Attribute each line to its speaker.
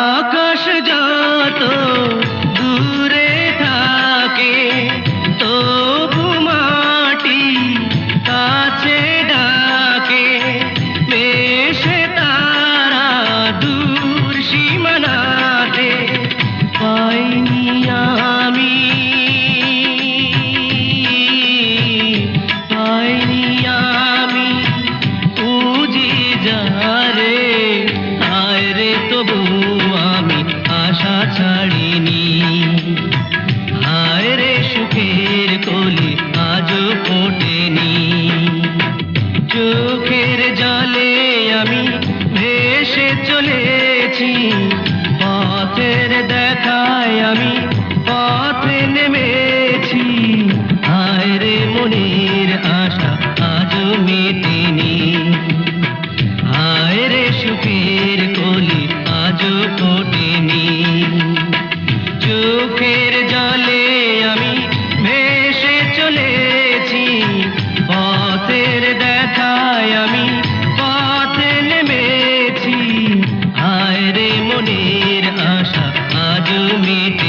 Speaker 1: আকাশ যত দূরে থাকে তবু মাটি কাছে ডাকে, ভেসে তারা দূর সীমানাতে। পাইনি আমি, পাইনি আমি পুঁজি যারে, হায় রে তবু আমি আশা ছাড়িনি। হায় রে সুখের কলি আজও ফোটেনি। চোখের জলে আমি ভেসে চলেছি, পথের দেখায় আমি পথে নেমেছি। হায় রে মনের আশা আজও মেটেনি। হায় রে সুখের কলি আজও ফোটেনি। চোখের জলে আমি ভেসে চলেছি, পথের দেখায় আমি পথে নেমেছি। হায় রে মনের আশা আজও মেটে